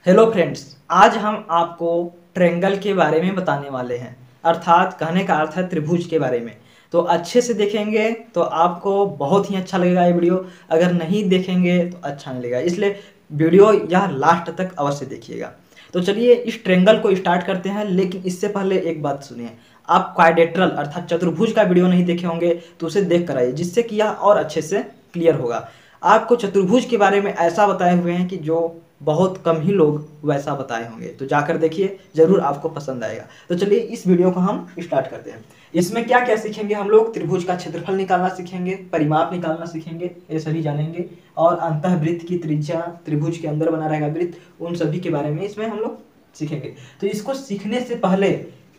Hello friends, आज हम आपको ट्रायंगल के बारे में बताने वाले हैं। अर्थात कहने का अर्थ है त्रिभुज के बारे में। तो अच्छे से देखेंगे तो आपको बहुत ही अच्छा लगेगा ये वीडियो। अगर नहीं देखेंगे तो अच्छा नहीं लगेगा, इसलिए वीडियो यह लास्ट तक अवश्य देखिएगा। तो चलिए इस ट्रायंगल को स्टार्ट करते हैं, लेकिन इससे पहले एक बात सुनिए। आप क्वाड्रेट्रल अर्थात चतुर्भुज का वीडियो नहीं देखे होंगे तो उसे देख कर आइए, जिससे कि यह और अच्छे से क्लियर होगा। आपको चतुर्भुज के बारे में ऐसा बताए हुए हैं कि जो बहुत कम ही लोग वैसा बताए होंगे, तो जाकर देखिए, जरूर आपको पसंद आएगा। तो चलिए इस वीडियो को हम स्टार्ट करते हैं। इसमें क्या क्या सीखेंगे हम लोग? त्रिभुज का क्षेत्रफल निकालना सीखेंगे, परिमाप निकालना सीखेंगे, ये सभी जानेंगे। और अंतःवृत्त की त्रिज्या, त्रिभुज के अंदर बना रहेगा वृत्त, उन सभी के बारे में इसमें हम लोग सीखेंगे। तो इसको सीखने से पहले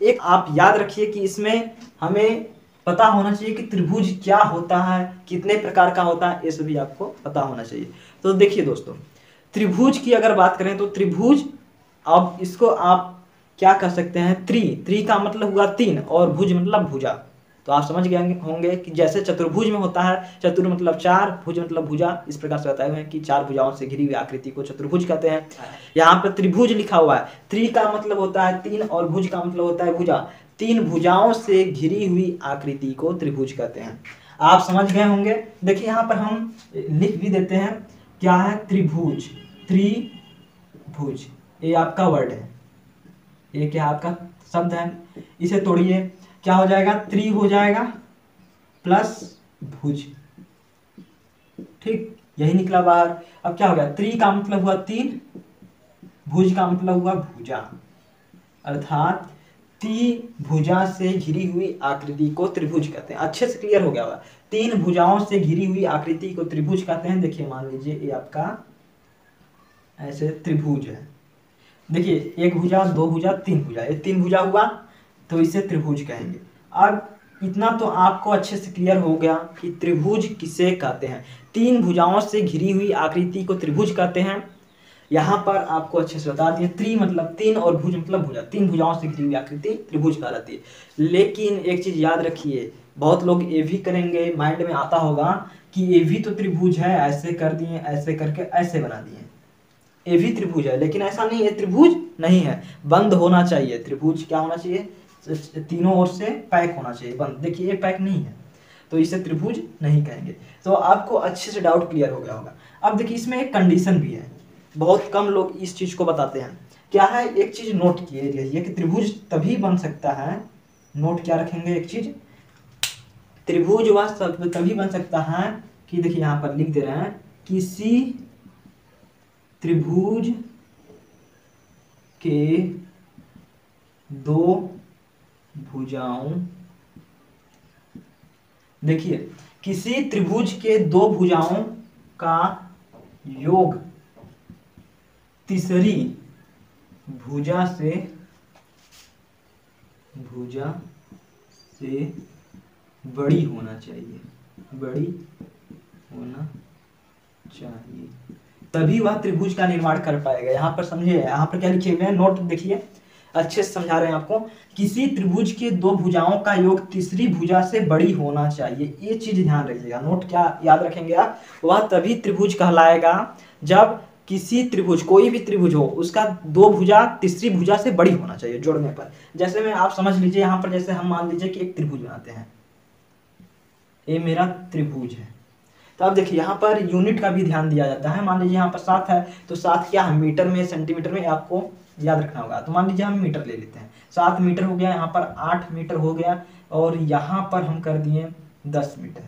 एक आप याद रखिए कि इसमें हमें पता होना चाहिए कि त्रिभुज क्या होता है, कितने प्रकार का होता है, ये सभी आपको पता होना चाहिए। तो देखिए दोस्तों, त्रिभुज की अगर बात करें तो त्रिभुज, अब इसको आप क्या कह सकते हैं, त्रि का मतलब हुआ तीन और भुज मतलब भुजा। तो आप समझ गए होंगे कि जैसे चतुर्भुज में होता है, चतुर मतलब चार, भुज मतलब भुजा, इस प्रकार से बताए हुए हैं कि चार भुजाओं से घिरी हुई आकृति को चतुर्भुज कहते हैं। यहाँ पर त्रिभुज लिखा हुआ है। त्रि का मतलब होता है तीन और भुज का मतलब होता है भुजा। तीन भुजाओं से घिरी हुई आकृति को त्रिभुज कहते हैं। आप समझ गए होंगे। देखिए यहाँ पर हम लिख भी देते हैं, क्या है? त्रिभुज, त्रिभुज, ये आपका वर्ड है, ये क्या आपका शब्द है। इसे तोड़िए, क्या हो जाएगा? त्रि हो जाएगा प्लस भुज, ठीक, यही निकला बाहर। अब क्या हो गया? त्रि का मतलब हुआ तीन, भुज का मतलब हुआ भुजा, अर्थात भुजा से घिरी हुई आकृति को त्रिभुज कहते हैं। अच्छे से क्लियर हो गया होगा। तीन भुजाओं से घिरी हुई आकृति को त्रिभुज कहते हैं। देखिए मान लीजिए ये आपका ऐसे त्रिभुज है। देखिए एक भुजा, दो भुजा, तीन भुजा, ये तीन भुजा हुआ, तो इसे त्रिभुज कहेंगे। अब इतना तो आपको अच्छे से क्लियर हो गया कि त्रिभुज किसे कहते हैं। तीन भुजाओं से घिरी हुई आकृति को त्रिभुज कहते हैं। यहाँ पर आपको अच्छे से बता दिए, त्रि मतलब तीन और भुज मतलब भुजा, तीन भुजाओं से घिरी हुई आकृति त्रिभुज कहलाती है। लेकिन एक चीज याद रखिए, बहुत लोग ये भी करेंगे, माइंड में आता होगा कि ये भी तो त्रिभुज है, ऐसे कर दिए, ऐसे करके ऐसे बना दिए, ये भी त्रिभुज है, लेकिन ऐसा नहीं है, त्रिभुज नहीं है, बंद होना चाहिए। त्रिभुज क्या होना चाहिए? तीनों ओर से पैक होना चाहिए, बंद। देखिए ये पैक नहीं है, तो इसे त्रिभुज नहीं कहेंगे। तो आपको अच्छे से डाउट क्लियर हो गया होगा। अब देखिए इसमें एक कंडीशन भी है, बहुत कम लोग इस चीज को बताते हैं। क्या है? एक चीज नोट किए रहिए कि त्रिभुज तभी बन सकता है, नोट क्या रखेंगे एक चीज, त्रिभुज वह तभी बन सकता है कि, देखिए यहाँ पर लिख दे रहे हैं, किसी त्रिभुज के दो भुजाओं, देखिए किसी त्रिभुज के दो भुजाओं का योग तीसरी भुजा से बड़ी होना चाहिए, बड़ी होना चाहिए, तभी वह त्रिभुज का निर्माण कर पाएगा। यहाँ पर समझिए, यहाँ पर क्या लिखे हुए हैं, नोट देखिए, अच्छे से समझा रहे हैं आपको। किसी त्रिभुज के दो भुजाओं का योग तीसरी भुजा से बड़ी होना चाहिए, ये चीज ध्यान रखिएगा। नोट क्या याद रखेंगे आप? वह तभी त्रिभुज कहलाएगा जब किसी त्रिभुज, कोई भी त्रिभुज हो, उसका दो भुजा तीसरी भुजा से बड़ी होना चाहिए जोड़ने पर। जैसे में आप समझ लीजिए, यहाँ पर जैसे हम मान लीजिए कि एक त्रिभुज बनाते हैं, ये मेरा त्रिभुज है। तो अब देखिए यहाँ पर यूनिट का भी ध्यान दिया जाता है। मान लीजिए यहाँ पर 7 है, तो 7 क्या है? मीटर में, सेंटीमीटर में, आपको याद रखना होगा। तो मान लीजिए हम मीटर ले लेते हैं, 7 मीटर हो गया, यहाँ पर 8 मीटर हो गया, और यहाँ पर हम कर दिए 10 मीटर।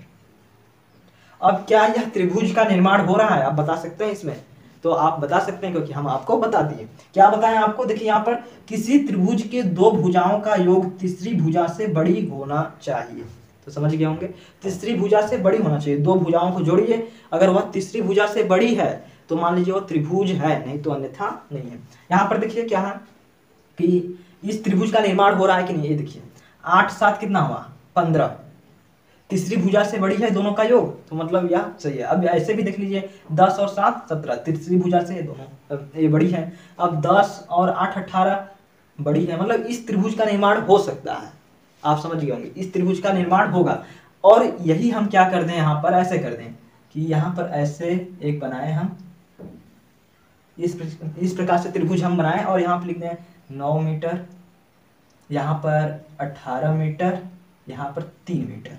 अब क्या यह त्रिभुज का निर्माण हो रहा है? आप बता सकते हैं इसमें? तो आप बता सकते हैं, क्योंकि हम आपको बता दिए। क्या बताएं आपको? देखिए यहाँ पर किसी त्रिभुज के दो भुजाओं का योग तीसरी भुजा से बड़ी होना चाहिए। तो समझ गए होंगे, तीसरी भुजा से बड़ी होना चाहिए। दो भुजाओं को जोड़िए, अगर वह तीसरी भुजा से बड़ी है तो मान लीजिए वो त्रिभुज है, नहीं तो अन्यथा नहीं है। यहाँ पर देखिए क्या है कि इस त्रिभुज का निर्माण हो रहा है कि नहीं। ये देखिए 8 7 कितना हुआ? 15, तीसरी भुजा से बड़ी है दोनों का योग, तो मतलब यह सही है। अब ऐसे भी देख लीजिए, 10 और 7 17, तीसरी भुजा से दोनों ये बड़ी है। अब 10 और 8 18 बड़ी है, मतलब इस त्रिभुज का निर्माण हो सकता है। आप समझ गए होंगे, इस त्रिभुज का निर्माण होगा। और यही हम क्या कर दें, यहाँ पर ऐसे कर दें कि यहाँ पर ऐसे एक बनाए हम, इस प्रकार से त्रिभुज हम बनाएं और यहाँ पर लिख दें 9 मीटर, यहाँ पर 18 मीटर, यहाँ पर 3 मीटर।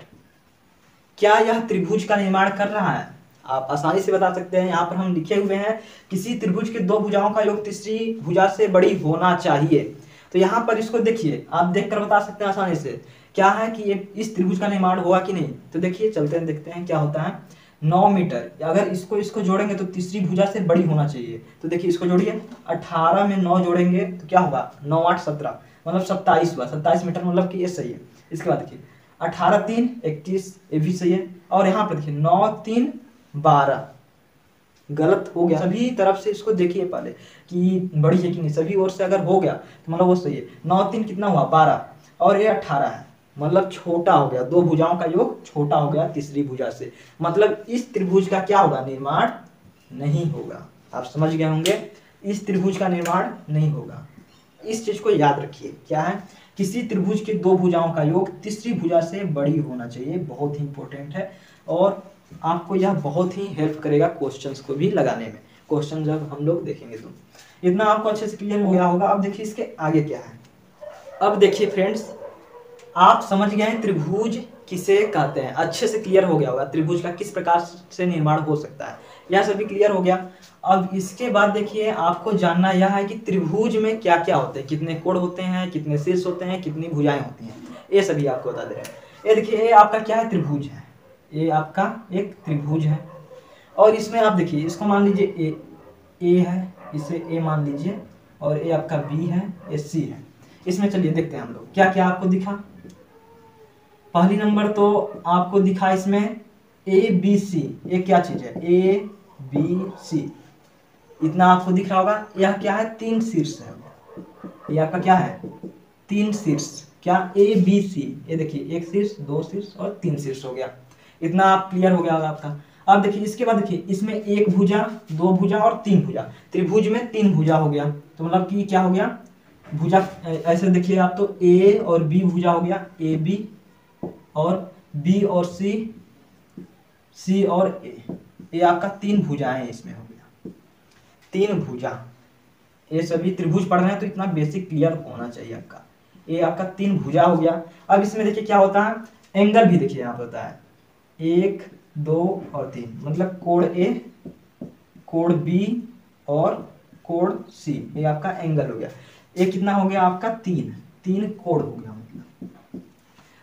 क्या यह त्रिभुज का निर्माण कर रहा है? आप आसानी से बता सकते हैं। यहाँ पर हम लिखे हुए हैं किसी त्रिभुज के दो भुजाओं का योग तीसरी भुजा से बड़ी होना चाहिए। तो यहाँ पर इसको देखिए, आप देखकर बता सकते हैं आसानी से क्या है कि ये इस त्रिभुज का निर्माण हुआ कि नहीं। तो देखिए चलते हैं, देखते हैं क्या होता है। 9 मीटर, अगर इसको जोड़ेंगे तो तीसरी भुजा से बड़ी होना चाहिए। तो देखिए इसको जोड़िए, 18 में 9 जोड़ेंगे तो क्या होगा, 9 8 17, मतलब 27 हुआ। 27 मीटर, मतलब कि ये सही है। इसके बाद देखिए 18 3 21, ये भी सही है। और यहाँ पर देखिए 9 3 12, गलत हो गया। सभी तरफ से इसको देखिए पहले कि बड़ी है कि नहीं, सभी ओर से अगर हो गया तो मतलब वो सही है। 9 3 कितना हुआ, 12, और ये 18 है, मतलब छोटा हो गया। दो भुजाओं का योग छोटा हो गया तीसरी भुजा से, मतलब इस त्रिभुज का क्या होगा, निर्माण नहीं होगा। आप समझ गए होंगे, इस त्रिभुज का निर्माण नहीं होगा। इस चीज को याद रखिए, क्या है, किसी त्रिभुज के दो भुजाओं का योग तीसरी भुजा से बड़ी होना चाहिए। बहुत ही इंपॉर्टेंट है और आपको यह बहुत ही हेल्प करेगा क्वेश्चंस को भी लगाने में। क्वेश्चन जब हम लोग देखेंगे तो इतना आपको अच्छे से क्लियर हो गया होगा। अब देखिए इसके आगे क्या है। अब देखिए फ्रेंड्स, आप समझ गए हैं त्रिभुज किसे कहते हैं, अच्छे से क्लियर हो गया होगा त्रिभुज का किस प्रकार से निर्माण हो सकता है, यह सभी क्लियर हो गया। अब इसके बाद देखिए आपको जानना यह है कि त्रिभुज में क्या क्या होते हैं, कितने कोण होते हैं, कितने शीर्ष होते हैं, कितनी भुजाएं होती हैं, ये सभी आपको बता दे रहे हैं। ये देखिए, ये आपका क्या है, त्रिभुज है। ये आपका एक त्रिभुज है और इसमें आप देखिए, इसको मान लीजिए ए है, इसे ए मान लीजिए, और ये आपका बी है, ये सी है। इसमें चलिए देखते हैं हम लोग क्या क्या आपको दिखा। पहली नंबर तो आपको दिखा इसमें ए बी सी, ये क्या चीज है, ए बी सी, इतना आपको दिख रहा होगा। यह क्या है, 3 शीर्ष है। ये आपका क्या है, 3 शीर्ष, क्या, ए बी सी। ये देखिए 1 शीर्ष, 2 शीर्ष और 3 शीर्ष हो गया। इतना आप क्लियर हो गया होगा आपका। अब देखिए इसके बाद देखिए इसमें 1 भुजा, 2 भुजा और 3 भुजा। त्रिभुज में 3 भुजा हो गया, तो मतलब कि क्या हो गया, भुजा ऐसे देखिए आप, तो ए और बी भुजा हो गया, ए बी, और बी और सी, सी और ए। ये आपका 3 भुजाएं इसमें हो गया, 3 भुजा। ये सभी त्रिभुज पढ़ रहे हैं तो इतना बेसिक क्लियर होना चाहिए आपका। ये आपका 3 भुजा हो गया। अब इसमें देखिए क्या होता है, एंगल भी देखिए यहाँ पर होता है, 1 2 और 3, मतलब कोण ए, कोण बी और कोण सी। ये आपका एंगल हो गया। ये कितना हो गया आपका, 3 कोण हो गया। मतलब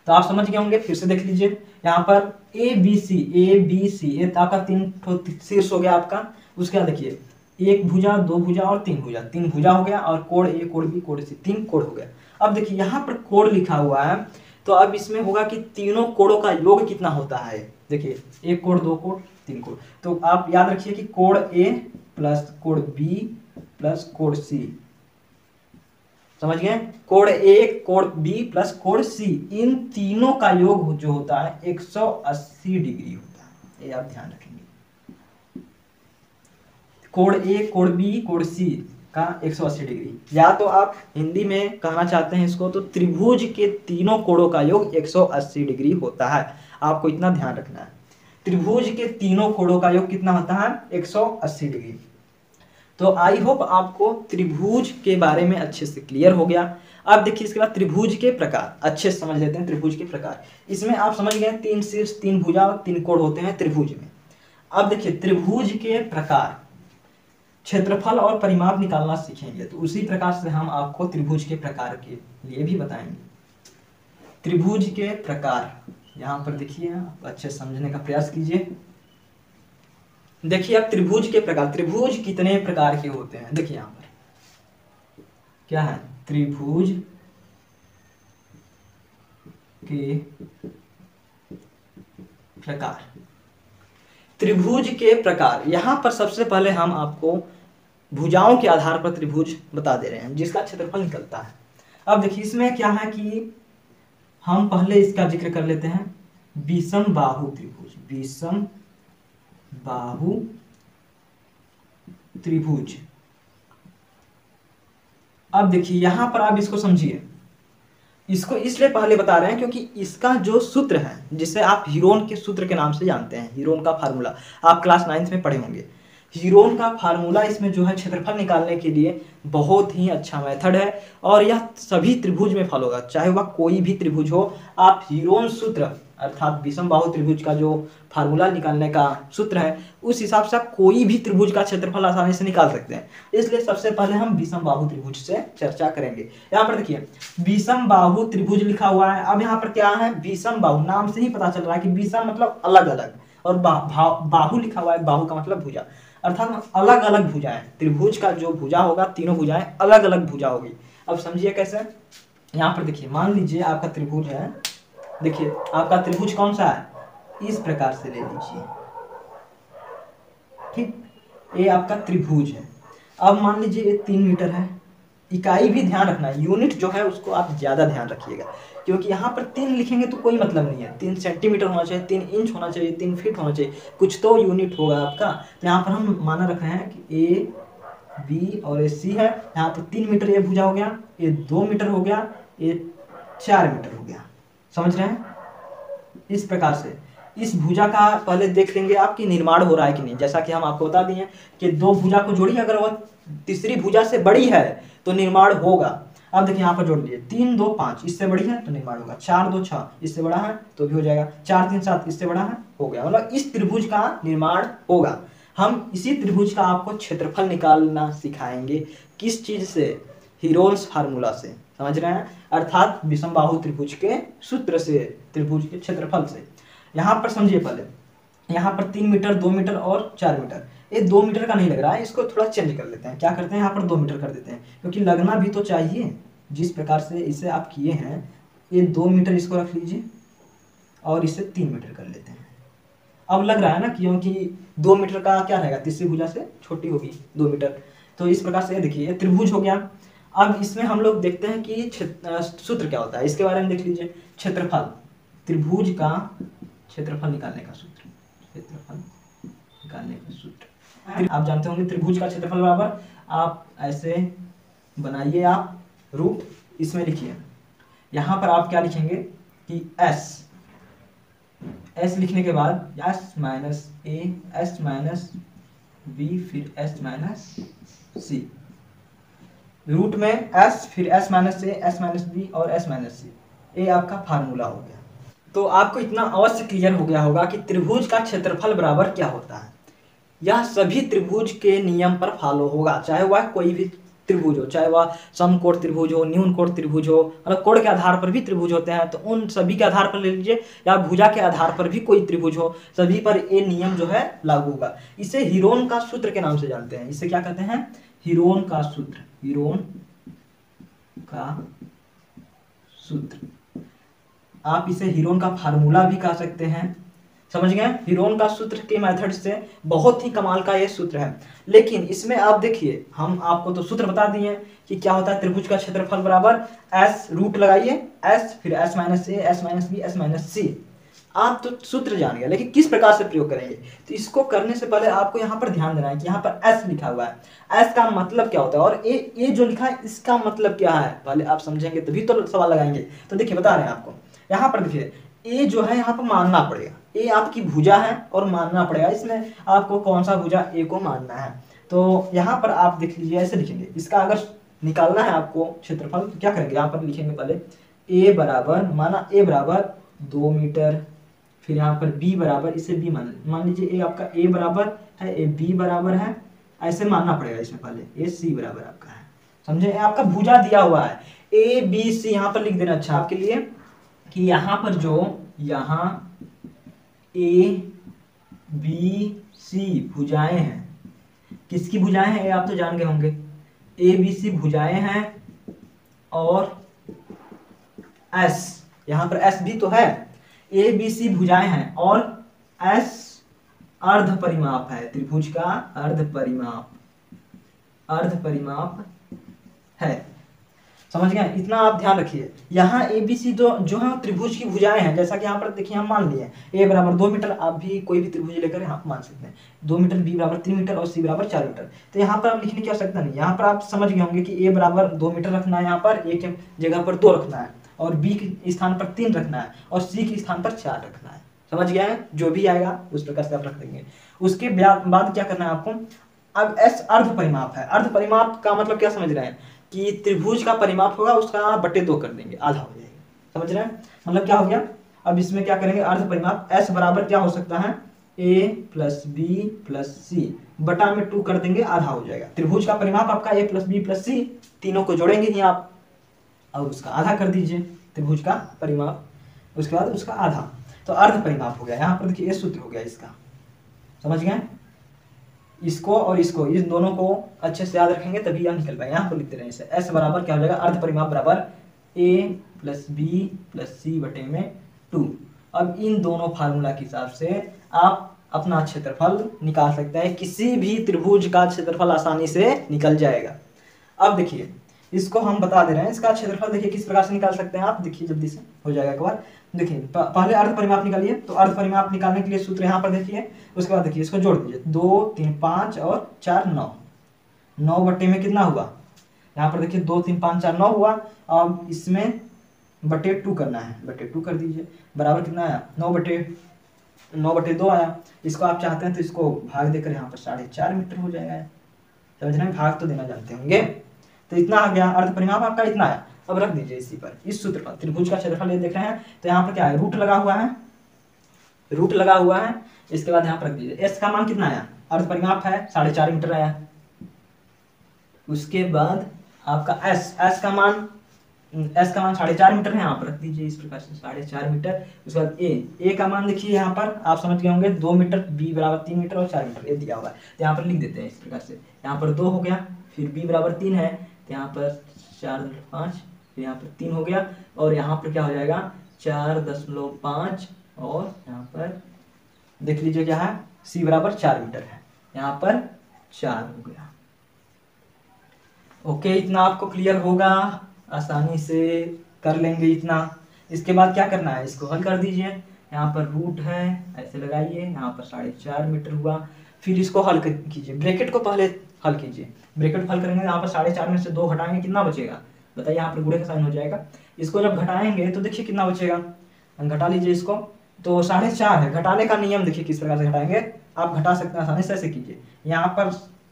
तो आप समझ गए होंगे, फिर से देख लीजिए यहाँ पर ए बी सी, ये आपका 3 शीर्ष हो गया आपका। उसके बाद देखिए 1 भुजा, 2 भुजा और 3 भुजा, 3 भुजा हो गया, और कोण ए, कोण बी, कोण सी, 3 कोण हो गया। अब देखिए यहाँ पर कोण लिखा हुआ है, तो अब इसमें होगा कि तीनों कोणों का योग कितना होता है। देखिए 1 कोण, 2 कोण, 3 कोण। तो आप याद रखिए कि कोण ए प्लस कोण बी प्लस कोण सी, समझ गए, कोण ए, कोण बी प्लस कोण सी, इन तीनों का योग जो होता है 180 डिग्री होता है। ये आप ध्यान रखेंगे, कोण ए, कोण बी, कोण सी का 180 डिग्री। या तो आप हिंदी में कहना चाहते हैं इसको, तो त्रिभुज के तीनों कोणों का योग 180 डिग्री होता है। आपको इतना ध्यान रखना है, त्रिभुज के तीनों कोणों का योग कितना होता है, 180 डिग्री। तो आई होप आपको त्रिभुज के बारे में अच्छे से क्लियर हो गया। अब देखिए इसके बाद त्रिभुज के प्रकार अच्छे से समझ लेते हैं। त्रिभुज के प्रकार, इसमें आप समझ गए 3 शीर्ष, 3 भुजा और 3 कोण होते हैं त्रिभुज में। अब देखिए त्रिभुज के प्रकार, क्षेत्रफल और परिमाप निकालना सीखेंगे, तो उसी प्रकार से हम आपको त्रिभुज के प्रकार के लिए भी बताएंगे। त्रिभुज के प्रकार यहाँ पर देखिए, आप अच्छे समझने का प्रयास कीजिए। देखिए आप त्रिभुज के प्रकार, त्रिभुज कितने प्रकार के होते हैं, देखिए यहाँ पर क्या है, त्रिभुज के प्रकार। त्रिभुज के प्रकार, यहां पर सबसे पहले हम आपको भुजाओं के आधार पर त्रिभुज बता दे रहे हैं जिसका क्षेत्रफल निकलता है। अब देखिए इसमें क्या है कि हम पहले इसका जिक्र कर लेते हैं, विषम बाहु त्रिभुज, विषम बाहु त्रिभुज। अब देखिए यहां पर आप इसको समझिए, इसको इसलिए पहले बता रहे हैं क्योंकि इसका जो सूत्र है, जिसे आप हीरोन के सूत्र के नाम से जानते हैं, हीरोन का फार्मूला आप क्लास 9th में पढ़े होंगे, हीरोन का फार्मूला इसमें जो है क्षेत्रफल निकालने के लिए बहुत ही अच्छा मेथड है और यह सभी त्रिभुज में फॉलो होगा, चाहे वह कोई भी त्रिभुज हो। आप हीरोन सूत्र अर्थात विषम बाहु त्रिभुज का जो फार्मूला निकालने का सूत्र है उस हिसाब से आप कोई भी त्रिभुज का क्षेत्रफल आसानी से निकाल सकते हैं। इसलिए सबसे पहले हम विषम बाहु त्रिभुज से चर्चा करेंगे। यहाँ पर देखिए विषम बाहु त्रिभुज लिखा हुआ है। अब यहाँ पर क्या है, विषम बाहु, नाम से ही पता चल रहा है कि विषम मतलब अलग अलग और बाहु लिखा हुआ है, बाहु का मतलब भुजा, अर्थात अलग अलग भुजाएं। त्रिभुज का जो भुजा होगा तीनों भुजाएं अलग अलग भुजा होगी। अब समझिए कैसे। यहाँ पर देखिए मान लीजिए आपका त्रिभुज है, देखिए आपका त्रिभुज कौन सा है, इस प्रकार से ले लीजिए, ठीक, ये आपका त्रिभुज है। अब मान लीजिए ये 3 मीटर है। इकाई भी ध्यान रखना है, यूनिट जो है उसको आप ज्यादा ध्यान रखिएगा, क्योंकि यहाँ पर 3 लिखेंगे तो कोई मतलब नहीं है। 3 सेंटीमीटर होना चाहिए, 3 इंच होना चाहिए, 3 फीट होना चाहिए, कुछ तो यूनिट होगा आपका। यहाँ पर हम माना रख रहे हैं कि ए बी और ए सी है। यहाँ पर 3 मीटर ये भुजा हो गया, ये 2 मीटर हो गया, ये 4 मीटर हो गया। समझ रहे हैं। इस प्रकार से इस भुजा का पहले देख लेंगे आपकी निर्माण हो रहा है कि नहीं। जैसा कि हम आपको बता दिए कि 2 भुजा को जोड़िए, अगर वह तीसरी भुजा से बड़ी है तो निर्माण होगा। अब देखिए यहाँ पर जोड़ लीजिए, 3 2 5 इससे बड़ी है तो निर्माण होगा, 4 2 6 इससे बड़ा है तो भी हो जाएगा, 4 3 7 इससे बड़ा है, हो गया। मतलब इस त्रिभुज का निर्माण होगा। हम इसी त्रिभुज का आपको क्षेत्रफल निकालना सिखाएंगे। किस चीज से, हीरोन्स फार्मूला से, समझ रहे हैं, अर्थात विषम बाहु त्रिभुज के सूत्र से, त्रिभुज के क्षेत्रफल से। यहाँ पर समझिए पहले, यहाँ पर 3 मीटर 2 मीटर और 4 मीटर, ये 2 मीटर का नहीं लग रहा है, इसको थोड़ा चेंज कर लेते हैं। क्या करते हैं, यहाँ पर 2 मीटर कर देते हैं, क्योंकि लगना भी तो चाहिए। जिस प्रकार से इसे आप किए हैं, ये 2 मीटर इसको रख लीजिए और इसे 3 मीटर कर लेते हैं। अब लग रहा है ना, क्योंकि 2 मीटर का क्या रहेगा, तीसरी भुजा से छोटी होगी 2 मीटर। तो इस प्रकार से देखिए ये त्रिभुज हो गया। अब इसमें हम लोग देखते हैं कि सूत्र क्या होता है, इसके बारे में देख लीजिए। क्षेत्रफल, त्रिभुज का क्षेत्रफल निकालने का सूत्र, क्षेत्रफल निकालने का सूत्र आप जानते होंगे। त्रिभुज का क्षेत्रफल बराबर, आप ऐसे बनाइए आप रूप, इसमें लिखिए। यहाँ पर आप क्या लिखेंगे कि एस लिखने के बाद S minus A, S minus B, फिर एस माइनस सी, रूट में एस, फिर S minus A, S minus B और एस माइनस सी। ये आपका फार्मूला हो गया। तो आपको इतना अवश्य क्लियर हो गया होगा कि त्रिभुज का क्षेत्रफल बराबर क्या होता है। यह सभी त्रिभुज के नियम पर फॉलो होगा, चाहे वह कोई भी त्रिभुज हो, चाहे वह समकोण त्रिभुज हो, न्यून कोण त्रिभुज हो, मतलब कोण के आधार पर भी त्रिभुज होते हैं, तो उन सभी के आधार पर ले लीजिए, या भुजा के आधार पर भी कोई त्रिभुज हो, सभी पर ये नियम जो है लागू होगा। इसे हीरोन का सूत्र के नाम से जानते हैं। इसे क्या कहते हैं, हीरोन का सूत्र, हीरोन का सूत्र। आप इसे हीरोन का फार्मूला भी कह सकते हैं। समझ गए, हीरोन का सूत्र के मेथड से बहुत ही कमाल का ये सूत्र है। लेकिन इसमें आप देखिए, हम आपको तो सूत्र बता दिए कि क्या होता है, त्रिभुज का क्षेत्रफल बराबर एस, रूट लगाइए एस, फिर S minus A, S minus B, S minus C. आप तो सूत्र जान गए, लेकिन किस प्रकार से प्रयोग करेंगे, तो इसको करने से पहले आपको यहाँ पर ध्यान देना है कि यहाँ पर एस लिखा हुआ है, एस का मतलब क्या होता है, और ए जो लिखा है इसका मतलब क्या है, पहले आप समझेंगे तभी तो सवाल लगाएंगे। तो देखिए बता रहे हैं आपको, यहाँ पर देखिए ए जो है यहाँ पर मानना पड़ेगा, ए आपकी भुजा है और मानना पड़ेगा, इसमें आपको कौन सा भुजा ए को मानना है। तो यहाँ पर आप देख लीजिए, ऐसे लिखेंगे। इसका अगर निकालना है आपको क्षेत्रफल तो क्या करेंगे, यहाँ पर लिखेंगे पहले ए बराबर, माना ए बराबर 2 मीटर, फिर यहाँ पर बी बराबर, इसे बी मान लीजिए, ए आपका ए बराबर है, ए बी बराबर है, ऐसे मानना पड़ेगा इसमें पहले, ए सी बराबर आपका है। समझे, आपका भुजा दिया हुआ है ए बी सी, यहाँ पर लिख देना अच्छा आपके लिए कि यहाँ पर जो यहाँ ए बी सी भुजाएं हैं, किसकी भुजाएं हैं, ये आप तो जान गए होंगे, ए बी सी भुजाएं हैं, और एस, यहाँ पर एस भी तो है, ए बी सी भुजाएं हैं, और एस अर्ध परिमाप है, त्रिभुज का अर्ध परिमाप है। समझ गए, इतना आप ध्यान रखिए। यहाँ ए बी सी जो है त्रिभुज की भुजाएं हैं, जैसा कि यहाँ पर देखिए हम मान लिए ए बराबर 2 मीटर, आप भी कोई भी त्रिभुज लेकर यहाँ मान सकते हैं 2 मीटर, बी बराबर 3 मीटर और सी बराबर 4 मीटर। तो यहाँ पर आप लिखने की आवश्यकता नहीं, यहाँ पर आप समझ गए होंगे कि ए बराबर 2 मीटर रखना है, यहाँ पर ए के जगह पर 2 रखना है, और बी के स्थान पर 3 रखना है, और सी के स्थान पर 4 रखना है। समझ गया है? जो भी आएगा उस प्रकार से आप रख देंगे। उसके बाद क्या करना है आपको, अब एस अर्ध परिमाप है। अर्ध परिमाप का मतलब क्या समझ रहे हैं कि त्रिभुज का परिमाप होगा उसका बटे 2 कर देंगे, आधा हो जाएगा। समझ रहे हैं? मतलब क्या हो गया, अब इसमें क्या करेंगे, अर्ध परिमाप एस बराबर क्या हो सकता है, a प्लस बी प्लस सी बटा में 2 कर देंगे, आधा हो जाएगा। त्रिभुज का परिमाप आपका a प्लस बी प्लस सी, तीनों को जोड़ेंगे ही आप और उसका आधा कर दीजिए त्रिभुज का परिमाप, उसके बाद उसका आधा, तो अर्ध परिमाप हो गया। यहाँ पर देखिए ये सूत्र हो गया इसका, समझ गए? इसको और इसको, इन दोनों को अच्छे से याद रखेंगे तभी यह निकल पाएगा। यहाँ पर लिखते रहे इसे, एस बराबर क्या हो जाएगा, अर्ध परिमाप बराबर a प्लस बी प्लस सी बटे में 2। अब इन दोनों फार्मूला के हिसाब से आप अपना क्षेत्रफल निकाल सकते हैं, किसी भी त्रिभुज का क्षेत्रफल आसानी से निकल जाएगा। अब देखिए इसको हम बता दे रहे हैं, इसका क्षेत्रफल देखिए किस प्रकार से निकाल सकते हैं आप, देखिए जल्दी से हो जाएगा एक बार। देखिए पहले अर्ध परिमाप निकालिए, तो अर्ध परिमाप निकालने के लिए सूत्र यहाँ पर देखिए, उसके बाद देखिए इसको जोड़ दीजिए, 2 3 5 और 4 9, 9 बटे में कितना हुआ, यहाँ पर देखिए 2 3 5 4 9 हुआ। अब इसमें बटे 2 करना है, बटे 2 कर दीजिए, बराबर कितना आया, 9 बटे 2 आया। इसको आप चाहते हैं तो इसको भाग देकर यहाँ पर 4.5 मीटर हो जाएगा। समझ रहे हैं? भाग तो देना जानते होंगे। तो इतना आ गया, अर्ध परिमाप आपका इतना आया। अब रख दीजिए इसी पर, इस सूत्र पर, त्रिभुज का क्षेत्रफल ये देख रहे हैं, तो यहाँ पर क्या है, रूट लगा हुआ है, रूट लगा हुआ है। इसके बाद यहाँ पर रख दीजिए, एस का मान कितना आया, अर्ध परिमाप है 4.5 मीटर आया। उसके बाद आपका एस का मान 4.5 मीटर है, यहाँ पर रख दीजिए इस प्रकार से 4.5 मीटर। उसके बाद ए का मान देखिए यहाँ पर आप समझ गए होंगे 2 मीटर, बी बराबर 3 मीटर और 4 मीटर ये दिया हुआ है, तो यहाँ पर लिख देते हैं इस प्रकार से। यहाँ पर 2 हो गया, फिर बी बराबर 3 है, तो यहाँ पर 4.5, फिर यहाँ पर 3 हो गया, और यहाँ पर क्या हो जाएगा 4.5, और यहाँ पर देख लीजिए क्या है, सी बराबर 4 मीटर है, यहाँ पर 4 हो गया। ओके, इतना आपको क्लियर होगा, आसानी से कर लेंगे इतना। इसके बाद क्या करना है, इसको हल कर दीजिए। यहाँ पर रूट है, ऐसे लगाइए, यहाँ पर 4.5 मीटर हुआ, फिर इसको हल कीजिए, ब्रैकेट को पहले हल कीजिए। ब्रैकेट को हल करेंगे, यहाँ पर 4.5 में से 2 घटाएंगे, कितना बचेगा बताइए, यहाँ पर गुणे का साइन हो जाएगा। इसको जब घटाएंगे तो देखिए कितना बचेगा, घटा लीजिए इसको, तो 4.5 है। घटाने का नियम देखिए किस प्रकार से घटाएंगे, आप घटा सकते हैं आसानी से, ऐसे कीजिए, यहाँ पर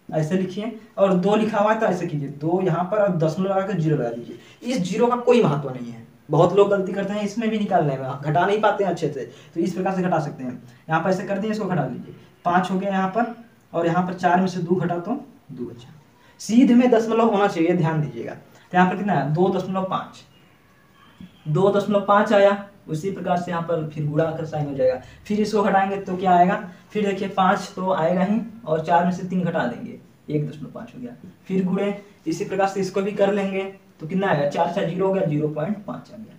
ऐसे लिखिए, और 2 लिखा हुआ है तो ऐसे कीजिए, 2 यहाँ पर, और दशमलव लगाकर 0 लगा दीजिए। इस 0 का कोई महत्व नहीं है, बहुत लोग गलती करते हैं इसमें भी निकालने में, घटा नहीं पाते हैं अच्छे से, तो इस प्रकार से घटा सकते हैं। यहाँ पर ऐसे कर दिए, इसको घटा लीजिए, 5 हो गया यहाँ पर, और यहाँ पर 4 में से 2 घटा तो 2 बचा। सीधे में दशमलव होना चाहिए, ध्यान दीजिएगा। तो यहाँ पर कितना है, 2.5, 2.5 आया। उसी प्रकार से यहाँ पर फिर गुणा कर साइन हो जाएगा, फिर इसको घटाएंगे तो क्या आएगा, फिर देखिए 5 तो आएगा ही, और 4 में से 3 घटा देंगे, 1.5 हो गया, फिर गुणे, इसी प्रकार से इसको भी कर लेंगे, तो कितना आएगा, 4 4 0 हो गया, 0.5 आ गया,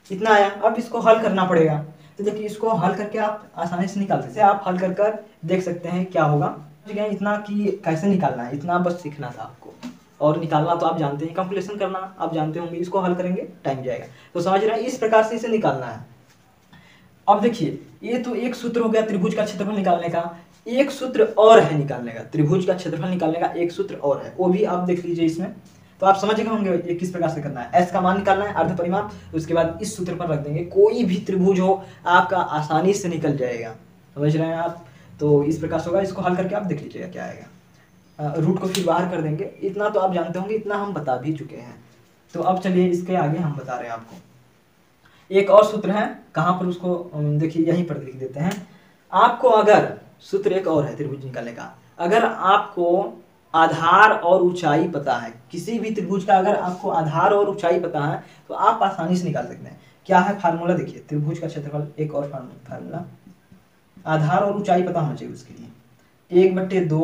इतना आया। अब इसको हल करना पड़ेगा, तो देखिए इसको हल करके आप आसानी से निकाल सकते हैं, आप हल कर देख सकते हैं क्या होगा। इतना कि कैसे निकालना है, इतना बस सीखना था आपको, और निकालना तो आप जानते हैं, कैलकुलेशन करना आप जानते होंगे, इसको हल करेंगे टाइम जाएगा, तो समझ रहे हैं, इस प्रकार से इसे निकालना है। अब देखिए ये तो एक सूत्र हो गया त्रिभुज का क्षेत्रफल निकालने का, एक सूत्र और है निकालने का, त्रिभुज का क्षेत्रफल निकालने का एक सूत्र और है, वो भी आप देख लीजिए इसमें, तो आप समझ गए होंगे ये किस प्रकार से करना है। एस का मान निकालना है, अर्ध परिमाप, उसके बाद इस सूत्र पर रख देंगे, कोई भी त्रिभुज हो आपका आसानी से निकल जाएगा, समझ रहे हैं आप। तो इस प्रकार से होगा, इसको हल करके आप देख लीजिएगा क्या आएगा। रूट को फिर बाहर कर देंगे, इतना तो आप जानते होंगे, इतना हम बता भी चुके हैं। तो अब चलिए इसके आगे हम बता रहे हैं आपको, एक और सूत्र है, कहाँ पर उसको देखिए यहीं पर लिख देते हैं। आपको अगर सूत्र एक और है त्रिभुज निकालने का, अगर आपको आधार और ऊंचाई पता है, किसी भी त्रिभुज का अगर आपको आधार और ऊंचाई पता है तो आप आसानी से निकाल सकते हैं। क्या है फार्मूला, देखिए त्रिभुज का क्षेत्रफल, एक और फार्मूला, आधार और ऊंचाई पता होना चाहिए उसके लिए, 1/2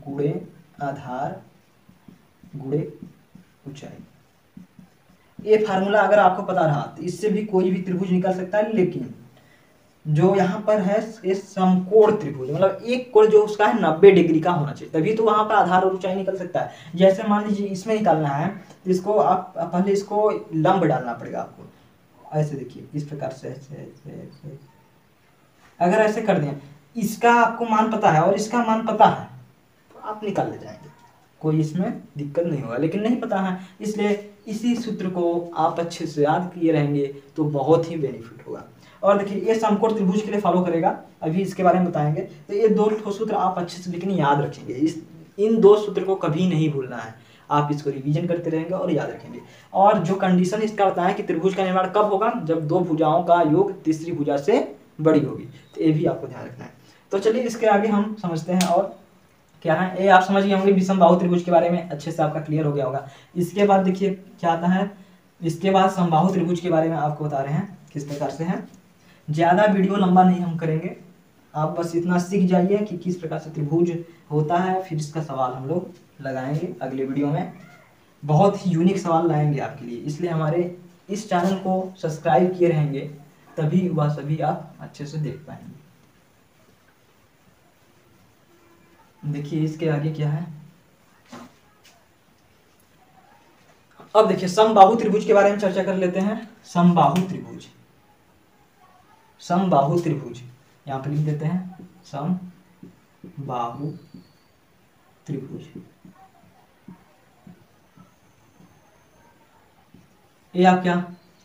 गुणे आधार गुणे ऊंचाई। ये फार्मूला अगर आपको पता रहा तो इससे भी कोई भी त्रिभुज निकल सकता है, लेकिन जो यहाँ पर है ये समकोण त्रिभुज, मतलब एक कोण जो उसका है 90 डिग्री का होना चाहिए, तभी तो वहां पर आधार और ऊंचाई निकल सकता है। जैसे मान लीजिए इसमें निकालना है तो इसको आप पहले इसको लंब डालना पड़ेगा आपको, ऐसे देखिए इस प्रकार से, ऐसे अगर ऐसे कर दें, इसका आपको मान पता है और इसका मान पता है तो आप निकाल ले जाएंगे, कोई इसमें दिक्कत नहीं होगा। लेकिन नहीं पता है, इसलिए इसी सूत्र को आप अच्छे से याद किए रहेंगे तो बहुत ही बेनिफिट होगा। और देखिए ये समकोण त्रिभुज के लिए फॉलो करेगा, अभी इसके बारे में बताएंगे। तो ये 2 सूत्र आप अच्छे से लेकिन याद रखेंगे, इन 2 सूत्र को कभी नहीं भूलना है। आप इसको रिवीजन करते रहेंगे और याद रखेंगे। और जो कंडीशन इसका बताएं कि त्रिभुज का निर्माण कब होगा, जब 2 भुजाओं का योग तीसरी भुजा से बड़ी होगी। तो ये भी आपको ध्यान रखना है। तो चलिए इसके आगे हम समझते हैं। और क्या है, ये आप समझ गए होंगे विषमबाहु त्रिभुज के बारे में, अच्छे से आपका क्लियर हो गया होगा। इसके बाद देखिए क्या आता है, इसके बाद समबाहु त्रिभुज के बारे में आपको बता रहे हैं किस प्रकार से है। ज़्यादा वीडियो लंबा नहीं हम करेंगे, आप बस इतना सीख जाइए कि किस प्रकार से त्रिभुज होता है, फिर इसका सवाल हम लोग लगाएंगे अगले वीडियो में। बहुत ही यूनिक सवाल लाएंगे आपके लिए, इसलिए हमारे इस चैनल को सब्सक्राइब किए रहेंगे, तभी वह सभी आप अच्छे से देख पाएंगे। देखिए इसके आगे क्या है, अब देखिए समबाहु त्रिभुज के बारे में चर्चा कर लेते हैं। समबाहु त्रिभुज, समबाहु त्रिभुज यहाँ पर लिख देते हैं समबाहु त्रिभुज। ये आप क्या,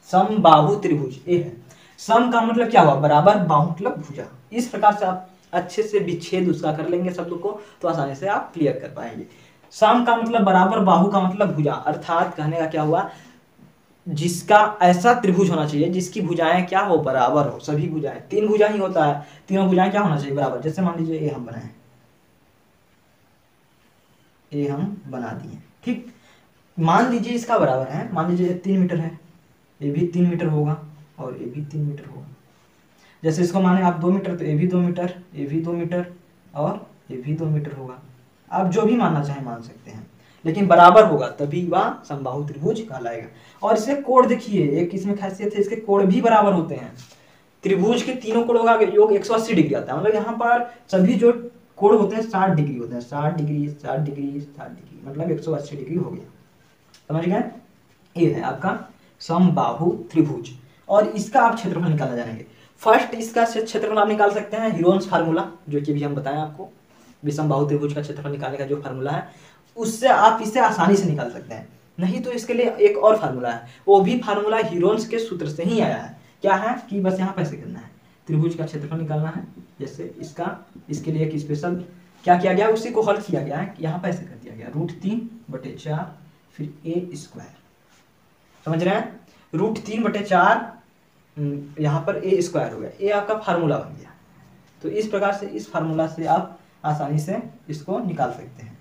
समबाहु त्रिभुज ये है। सम का मतलब क्या हुआ, बराबर, बाहु मतलब भुजा। इस प्रकार से आप अच्छे से विच्छेद उसका कर लेंगे शब्द को, तो आसानी से आप क्लियर कर पाएंगे। सम का मतलब बराबर, बाहु का मतलब भुजा, अर्थात कहने का क्या हुआ, जिसका ऐसा त्रिभुज होना चाहिए जिसकी भुजाएं क्या हो, बराबर हो। सभी भुजाएं, 3 भुजा ही होता है, तीनों भुजाएं क्या होना चाहिए, बराबर। जैसे मान लीजिए ये हम बनाए, ये हम बना दिए, ठीक। मान लीजिए इसका बराबर है, मान लीजिए 3 मीटर है, ये भी 3 मीटर होगा और ये भी 3 मीटर होगा। जैसे इसको माने आप 2 मीटर, तो ये भी 2 मीटर, ये भी 2 मीटर और ये भी 2 मीटर होगा। आप जो भी मानना चाहे मान सकते हैं, लेकिन बराबर होगा तभी वह समबाहु त्रिभुज कहलाएगा। और इसके कोण देखिए, एक इसमें खासियत है, इसके कोण भी बराबर होते हैं। त्रिभुज के तीनों कोणों का योग 180 डिग्री आता है, मतलब यहाँ पर सभी जो कोण होते हैं 60 डिग्री होते हैं, 60 डिग्री 60 डिग्री 60 डिग्री, मतलब 180 डिग्री हो गया। समझ गए, ये है आपका समबाहु त्रिभुज। और इसका आप क्षेत्रफल निकालना जानेंगे। फर्स्ट इसका क्षेत्रफल आप निकाल सकते हैं हीरोन्स फार्मूला, जो कि भी हम बताएं आपको, विषमबाहु त्रिभुज का क्षेत्रफल निकालने का जो फार्मूला है, उससे आप इसे आसानी से निकाल सकते हैं। नहीं तो इसके लिए एक और फार्मूला है, वो भी फार्मूला हीरोन्स के सूत्र से ही आया है। क्या है कि बस यहाँ पैसे करना है, त्रिभुज का क्षेत्रफल निकालना है। जैसे इसका, इसके लिए एक स्पेशल क्या किया गया, उसी को हल किया गया है, यहाँ पैसे कर दिया गया √3/4 फिर a²। समझ रहे हैं, √3/4 यहाँ पर a² हो गया, ये आपका फार्मूला बन गया। तो इस प्रकार से इस फार्मूला से आप आसानी से इसको निकाल सकते हैं।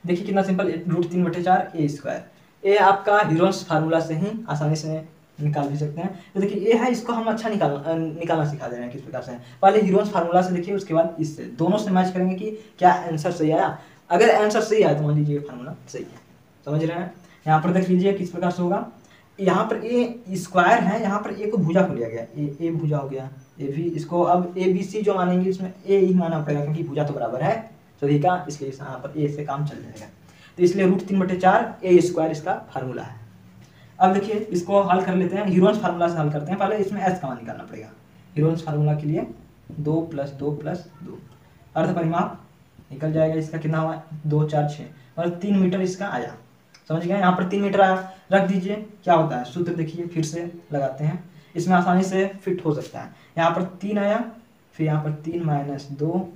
देखिए कितना सिंपल, √3/4 a², ये आपका हीरोन्स फार्मूला से ही आसानी से निकाल भी सकते हैं। तो देखिए ये है, इसको हम अच्छा निकालना सिखा दे रहे हैं किस प्रकार से। पहले हीरोन्स फार्मूला से देखिए, उसके बाद इससे, दोनों से मैच करेंगे कि क्या आंसर सही आया। अगर आंसर सही आया तो मान लीजिए फार्मूला सही है। समझ रहे हैं, यहाँ पर देख लीजिए किस प्रकार से होगा। यहाँ पर a² है, यहाँ पर a को भुजा को लिया गया, ए भुजा हो गया, ए भी, इसको अब ABC जो मानेंगे इसमें a ही मानना पड़ेगा, क्योंकि भुजा तो बराबर है सभी का, इसलिए यहाँ पर a से काम चल जाएगा। तो इसलिए √3/4 a² इसका फार्मूला है। अब देखिए इसको हल कर लेते हैं, हीरोन्स फार्मूला से हल करते हैं। पहले इसमें s का मान निकालना पड़ेगा। हीरोन्स फार्मूला के लिए 2 + 2 + 2, अर्ध परिमाप निकल जाएगा। इसका कितना हुआ, 2 4 6, मतलब 3 मीटर इसका आया। समझ गए, यहाँ पर 3 मीटर आया, रख दीजिए। क्या होता है सूत्र देखिए, फिर से लगाते हैं, इसमें आसानी से फिट हो सकता है। यहाँ पर 3 आया, फिर यहाँ पर 3 - 2,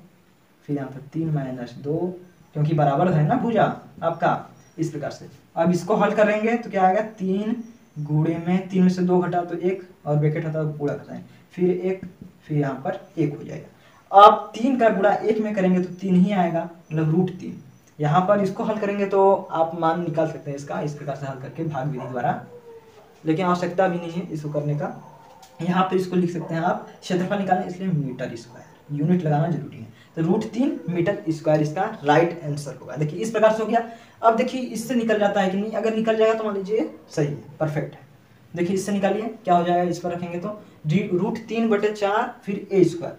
फिर यहाँ पर 3 - 2, क्योंकि बराबर है ना भुजा आपका, इस प्रकार से। अब इसको हल करेंगे तो क्या आएगा, 3 गुणे में 3 में से 2 घटा तो 1, और ब्रैकेट हटा तो गुणा कर, फिर 1, फिर यहाँ पर 1 हो जाएगा। अब 3 का गुणा 1 में करेंगे तो 3 ही आएगा, मतलब √3। यहाँ पर इसको हल करेंगे तो आप मान निकाल सकते हैं इसका, इस प्रकार से हल करके भाग विधि द्वारा, लेकिन आवश्यकता भी नहीं है इसको करने का। यहाँ पर इसको लिख सकते हैं आप, क्षेत्रफल निकालने इसलिए मीटर², यूनिट लगाना जरूरी है। तो √3 मीटर² इसका राइट आंसर होगा। देखिए इस प्रकार से हो गया। अब देखिए इससे निकल जाता है कि नहीं, अगर निकल जाएगा तो मान लीजिए सही है, परफेक्ट है। देखिए इससे निकालिए क्या हो जाएगा, इस पर रखेंगे तो √3/4 फिर a²,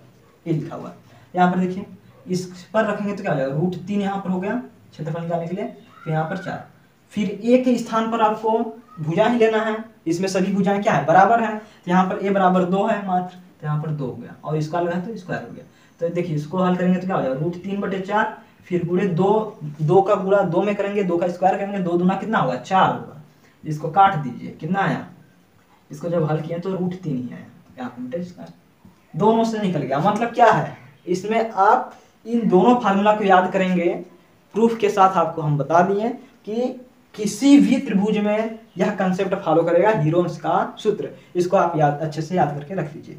ये लिखा हुआ है। यहाँ पर देखिए इस पर रखेंगे तो क्या हो जाएगा, √3 यहाँ पर हो गया क्षेत्रफल निकालने के लिए, फिर यहाँ पर 4, फिर a के स्थान पर आपको भुजा ही लेना है। इसमें सभी भुजाएं क्या है, बराबर है। तो यहाँ पर a = 2 है मात्र, तो यहाँ पर 2 हो गया, और इसका लगा तो स्क्वायर हो गया। तो देखिए इसको हल करेंगे तो क्या हो जाएगा, √3/4 फिर गुणे दो, दो का गुणा दो में करेंगे, दो का स्क्वायर करेंगे, दो दूना कितना होगा 4 होगा। इसको काट दीजिए, कितना आया, इसको जब हल किया तो √3 ही आया, क्या मीटर स्क्वायर दोनों से निकल गया। मतलब क्या है, इसमें आप इन दोनों फार्मूला को याद करेंगे। प्रूफ के साथ आपको हम बता दिए कि किसी भी त्रिभुज में यह कंसेप्ट फॉलो करेगा, हीरोन्स का सूत्र। इसको आप याद अच्छे से याद करके रख लीजिए।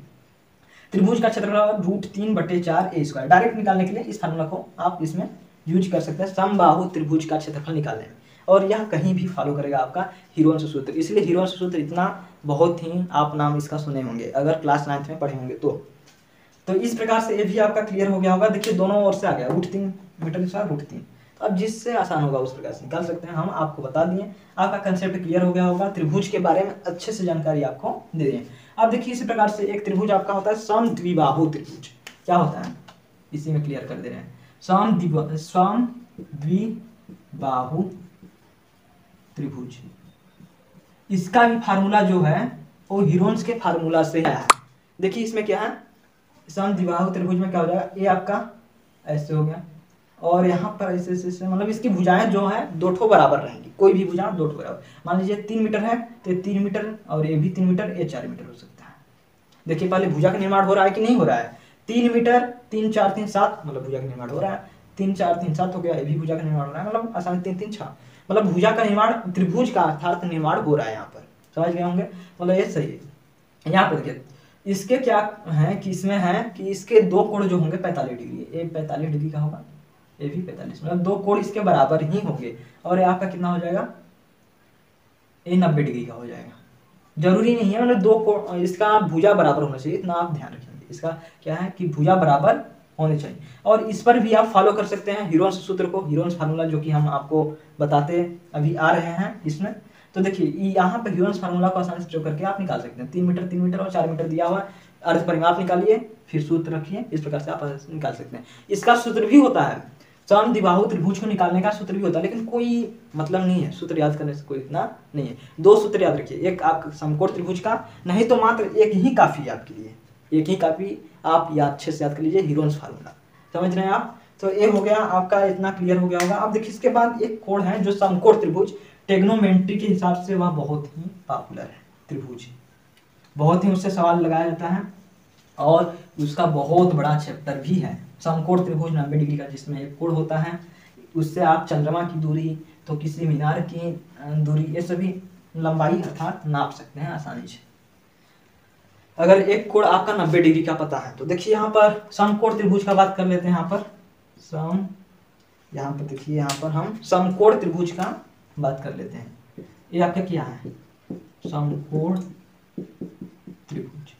त्रिभुज का क्षेत्रफल √3/4a²। डायरेक्ट निकालने के लिए इस फार्मूला को आप इसमें यूज कर सकते हैं समबाहु त्रिभुज का क्षेत्रफल निकालने में, और यह कहीं भी फॉलो करेगा आपका हीरोन्स सूत्र। इसलिए हीरोन्स सूत्र इतना बहुत ही आप नाम इसका सुने होंगे अगर क्लास 9th में पढ़े होंगे तो इस प्रकार से ये भी आपका क्लियर हो गया होगा। देखिए दोनों ओर से आ गया √3 मीटर स्क्वायर √3। तो अब जिससे आसान होगा उस प्रकार से निकाल सकते हैं। हम आपको बता दिए, आपका कंसेप्ट क्लियर हो गया होगा, त्रिभुज के बारे में अच्छे से जानकारी आपको दे दिए। अब देखिए इसी प्रकार से एक त्रिभुज आपका होता है समद्विबाहु त्रिभुज। क्या होता है इसी में क्लियर कर दे रहे हैं। समद्विबाहु त्रिभुज, इसका भी फार्मूला जो है वो हीरोन्स के फार्मूला से है। देखिए इसमें क्या है, समद्विबाहु त्रिभुज में क्या हो जाएगा, ये आपका ऐसे हो गया और यहाँ पर ऐसे ऐसे, मतलब इसकी भुजाएं जो है दो ठो बराबर रहेंगी, कोई भी भुजा दो ठो बराबर। मान लीजिए 3 मीटर है तो 3 मीटर, और ये भी 3 मीटर, ये 4 मीटर हो सकता है। देखिए पहले भुजा का निर्माण हो रहा है कि नहीं हो रहा है। 3 मीटर 3 4 3 7, मतलब भुजा का निर्माण हो रहा है। 3 4 3 7 हो गया, ये भी भुजा का निर्माण हो रहा है, मतलब आसान 3 3 6, मतलब भुजा का निर्माण, त्रिभुज का अर्थात निर्माण हो रहा है। यहाँ पर समझ गए होंगे, मतलब ये सही है। यहाँ पर देखिए इसके क्या है कि इसमें है कि इसके दो कोण जो होंगे 45 डिग्री, ये 45 डिग्री का होगा, ये भी 45, मतलब दो कोण इसके बराबर ही होंगे। और ये आपका कितना हो जाएगा, ये 90 डिग्री का हो जाएगा। जरूरी नहीं है मतलब दो कोण, इसका भुजा बराबर होना चाहिए, इतना आप ध्यान रखेंगे। इसका क्या है कि भुजा बराबर होने चाहिए। और इस पर भी आप फॉलो कर सकते हैं हीरोन्स सूत्र को, हीरोन्स फार्मूला जो कि हम आपको बताते अभी आ रहे हैं इसमें। तो देखिए यहाँ पर हीरोन्स फार्मूला को आसानी से प्रयोग करके आप निकाल सकते हैं। 3 मीटर 3 मीटर और 4 मीटर दिया हुआ है, अर्ध परिमाप निकालिए, फिर सूत्र रखिए, इस प्रकार से आप निकाल सकते हैं। इसका सूत्र भी होता है, समद्विबाहु त्रिभुज को निकालने का सूत्र भी होता है, लेकिन कोई मतलब नहीं है, सूत्र याद करने से कोई इतना नहीं है। दो सूत्र याद रखिए, एक आपका समकोण त्रिभुज का, नहीं तो मात्र एक ही काफी है आपके लिए, एक ही काफी आप याद अच्छे से याद कर लीजिए, हीरोन्स फार्मूला। समझ रहे हैं आप। तो ये हो गया आपका, इतना क्लियर हो गया होगा। अब देखिए इसके बाद एक कोण है जो समकोण त्रिभुज, ट्रिग्नोमेट्री के हिसाब से वह बहुत ही पॉपुलर है त्रिभुज, बहुत ही उससे सवाल लगाया जाता है और उसका बहुत बड़ा चैप्टर भी है। समकोण त्रिभुज 90 डिग्री का, जिसमें एक कोण होता है, उससे आप चंद्रमा की दूरी, तो किसी मीनार की दूरी, ये सभी लंबाई अर्थात नाप सकते हैं आसानी से। अगर एक कोण आपका 90 डिग्री का पता है तो देखिए यहाँ पर समकोण त्रिभुज का बात कर लेते हैं। यहाँ पर यहाँ पर देखिए, यहाँ पर हम समकोण त्रिभुज का बात कर लेते हैं। ये आपका क्या है, समकोण त्रिभुज।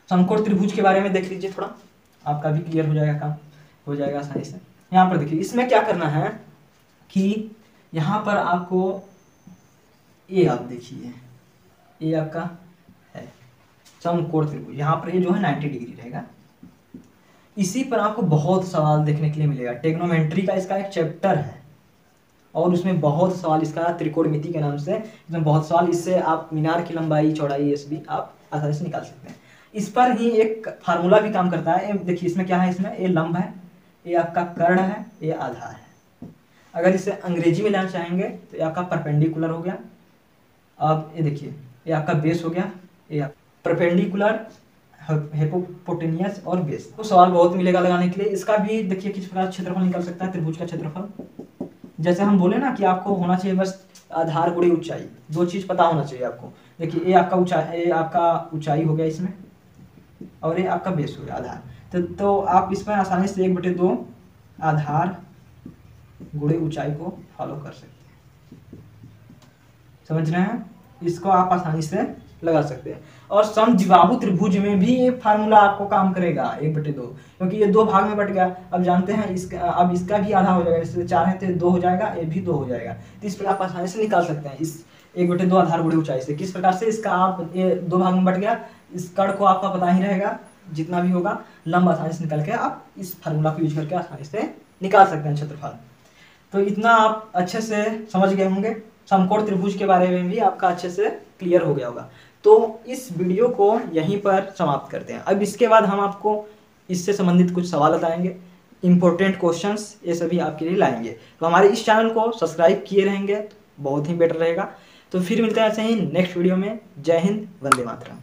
समकोण त्रिभुज के बारे में देख लीजिए, थोड़ा आपका भी क्लियर हो जाएगा, काम हो जाएगा आसानी से। यहाँ पर देखिए इसमें क्या करना है कि यहाँ पर आपको ये, आप देखिए ये आपका है समकोण त्रिभुज, यहाँ पर ये जो है 90 डिग्री रहेगा। इसी पर आपको बहुत सवाल देखने के लिए मिलेगा। ट्रिग्नोमेट्री का इसका एक चैप्टर है और उसमें बहुत सवाल, इसका त्रिकोणमिति के नाम से इसमें बहुत सवाल, इससे आप मीनार की लंबाई चौड़ाई ये सभी आप आसानी से निकाल सकते हैं। इस पर ही एक फार्मूला भी काम करता है। देखिए इसमें क्या है, इसमें ये लंब है, ये आपका कर्ण है, ये आधार है। अगर इसे अंग्रेजी में लेना चाहेंगे तो ये आपका परपेंडिकुलर हो गया। अब ये देखिए ये आपका बेस हो गया, ये परपेंडिकुलर, हिपोटेन्यूस और बेस। तो सवाल बहुत मिलेगा लगाने के लिए। इसका भी देखिए किस प्रकार क्षेत्रफल निकल सकता है त्रिभुज का क्षेत्रफल। जैसे हम बोले ना कि आपको होना चाहिए बस आधार गुणे ऊंचाई, दो चीज पता होना चाहिए आपको। देखिए ये आपका ऊंचाई, ये आपका ऊंचाई हो गया इसमें, और ये आपका बेस हो गया आधार। तो आप इसमें आसानी से 1/2 आधार गुणे ऊंचाई को फॉलो कर सकते हैं। समझ रहे हैं, इसको आप आसानी से लगा सकते हैं। और समद्विबाहु त्रिभुज में भी ये फार्मूला आपको काम करेगा 1/2, क्योंकि ये दो भाग में बट गया। अब जानते हैं इसका, अब इसका भी आधा हो जाएगा, इससे 4 है तो 2 हो जाएगा, ये भी 2 हो जाएगा। तो इस पर आप आसानी से निकाल सकते हैं इस 1/2 आधार गुणे ऊंचाई से। किस प्रकार से, इसका आप ये 2 भाग में बट गया, इस कर्ण को आपका पता ही रहेगा, जितना भी होगा लंब आसानी से निकल के आप इस फार्मूला को यूज करके आसानी से निकाल सकते हैं क्षेत्रफल। तो इतना आप अच्छे से समझ गए होंगे। समकोण त्रिभुज के बारे में भी आपका अच्छे से क्लियर हो गया होगा। तो इस वीडियो को यहीं पर समाप्त करते हैं। अब इसके बाद हम आपको इससे संबंधित कुछ सवाल आएंगे, इंपॉर्टेंट क्वेश्चंस, ये सभी आपके लिए लाएंगे। तो हमारे इस चैनल को सब्सक्राइब किए रहेंगे तो बहुत ही बेटर रहेगा। तो फिर मिलते हैं ऐसे ही नेक्स्ट वीडियो में। जय हिंद, वंदे मातरम।